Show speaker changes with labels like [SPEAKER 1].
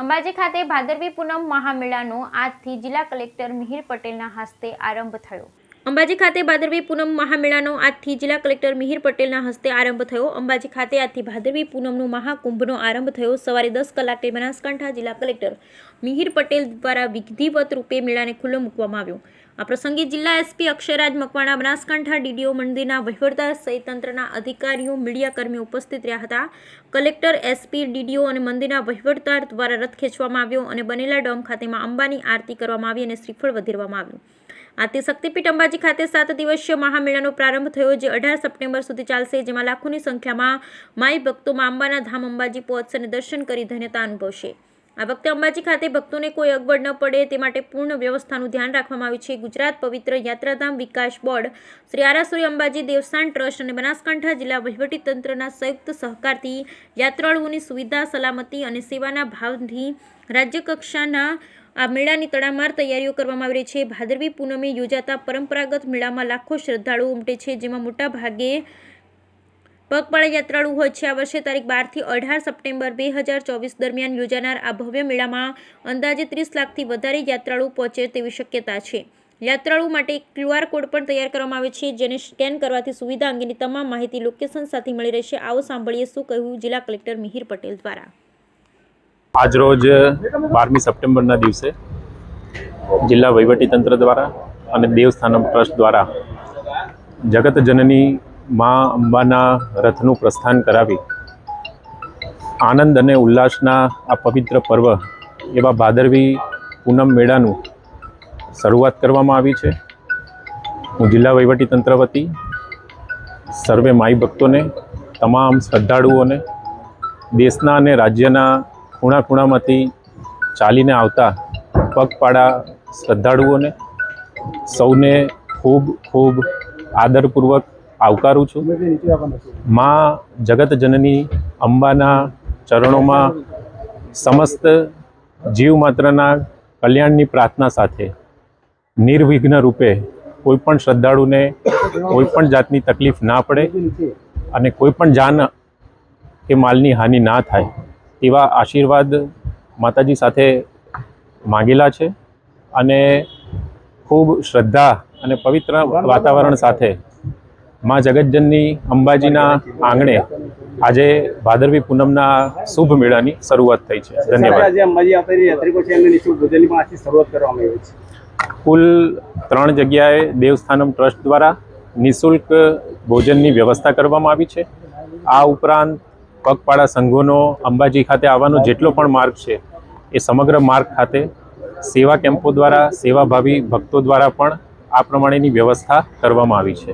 [SPEAKER 1] અંબાજી ખાતે ભાદરવી પૂનમ મહામેળાનો આજથી જિલ્લા કલેક્ટર મિહિર પટેલના હસ્તે આરંભ થયો। અંબાજી ખાતે ભાદરવી પૂનમ મહામેળાનો આજથી જિલ્લા કલેક્ટર મિહિર પટેલના હસ્તે આરંભ થયો। અંબાજી ખાતે આજથી ભાદરવી પૂનમનો મહાકુંભનો આરંભ થયો। સવારે 10 કલાકે બનાસકાંઠા જિલ્લા કલેક્ટર મિહિર પટેલ દ્વારા વિધિવત રૂપે મેળાને ખુલ્લો મૂકવામાં આવ્યો। આ પ્રસંગે જિલ્લા એસપી અક્ષયરાજ મકવાણા, બનાસકાંઠા ડીડીઓ, મંદિરના વહીવટદાર સહિત તંત્રના અધિકારીઓ, મીડિયાકર્મીઓ ઉપસ્થિત રહ્યા હતા। કલેક્ટર, એસપી, ડીડીઓ અને મંદિરના વહીવટદાર દ્વારા રથ ખેંચવામાં આવ્યો અને બનેલા ડોમ ખાતેમાં અંબાની આરતી કરવામાં આવી અને શ્રીફળ વધેરવામાં આવ્યું। આથી શક્તિપીઠ અંબાજી ખાતે 7 દિવસીય મહામેળાનો પ્રારંભ થયો, જે 18 સપ્ટેમ્બર સુધી ચાલશે, જેમાં લાખોની સંખ્યામાં માઈ ભક્તોમાં અંબાના ધામ અંબાજી પહોંચશે અને દર્શન કરી ધન્યતા અનુભવશે। આ વખતે અંબાજી ખાતે ભક્તોને કોઈ અગવડ ન પડે તે માટે પૂર્ણ વ્યવસ્થાનું ધ્યાન રાખવામાં આવ્યું છે। ગુજરાત પવિત્ર યાત્રાધામ વિકાસ બોર્ડ, શ્રી આરાસુરી અંબાજી દેવસ્થાન ટ્રસ્ટ અને બનાસકાંઠા જિલ્લા વહીવટીતંત્રના સંયુક્ત સહકારથી યાત્રાળુઓની સુવિધા, સલામતી અને સેવાના ભાવથી રાજ્યકક્ષાના આ મેળાની તડામાર તૈયારીઓ કરવામાં આવી રહી છે। ભાદરવી પૂનમે યોજાતા પરંપરાગત મેળામાં લાખો શ્રદ્ધાળુઓ ઉમટે છે, જેમાં મોટા ભાગે પગપાળા યાત્રાળુ હોય છે। આ વર્ષે તારીખ 12 થી 18 સપ્ટેમ્બર 2024 દરમિયાન યોજાનાર આ ભવ્ય મેળામાં અંદાજે 30 લાખથી વધારે યાત્રાળુ પહોંચે તેવી શક્યતા છે। યાત્રાળુ માટે એક QR કોડ પણ તૈયાર કરવામાં આવે છે, જેને સ્કેન કરવાથી સુવિધા અંગેની તમામ માહિતી લોકેશન સાથે મળી રહેશે। આવો સાંભળીએ શું કહ્યું જિલ્લા કલેક્ટર મિહિર પટેલ દ્વારા।
[SPEAKER 2] આજરોજ 12મી સપ્ટેમ્બરના દિવસે જિલ્લા વહીવટીતંત્ર દ્વારા અને દેવસ્થાનમ ટ્રસ્ટ દ્વારા જગત જનની મા અંબાના રથનું પ્રસ્થાન કરાવી આનંદ અને ઉલ્લાસના આ પવિત્ર પર્વ એવા ભાદરવી પૂનમ મેળાનું શરૂઆત કરવામાં આવી છે। હું જિલ્લા વહીવટીતંત્ર વતી સર્વે માઈ ભક્તોને, તમામ શ્રદ્ધાળુઓને, દેશના અને રાજ્યના ખૂણા ખૂણામાંથી ચાલીને આવતા પગપાળા શ્રદ્ધાળુઓને સૌને ખૂબ ખૂબ આદરપૂર્વક આવકારું છું। માં જગત જનની અંબાના ચરણોમાં સમસ્ત જીવ માત્રના કલ્યાણની પ્રાર્થના સાથે નિર્વિઘ્ન રૂપે કોઈ પણ શ્રદ્ધાળુને કોઈ પણ જાતની તકલીફ ના પડે અને કોઈ પણ જાન કે માલની હાનિ ના થાય તેવા આશીર્વાદ માતાજી સાથે માંગેલા છે અને ખૂબ શ્રદ્ધા અને પવિત્ર વાતાવરણ સાથે માં જગતજનની અંબાજીના આંગણે આજે ભાદરવી પૂનમના શુભ મેળાની શરૂઆત થઈ છે। ધન્યવાદ। કુલ 3 જગ્યાએ દેવસ્થાનમ ટ્રસ્ટ દ્વારા નિઃશુલ્ક ભોજનની વ્યવસ્થા કરવામાં આવી છે। આ ઉપરાંત પગપાળા સંઘોનો અંબાજી ખાતે આવવાનો જેટલો પણ માર્ગ છે એ સમગ્ર માર્ગ ખાતે સેવા કેમ્પો દ્વારા, સેવાભાવી ભક્તો દ્વારા પણ આ પ્રમાણેની વ્યવસ્થા કરવામાં આવી છે।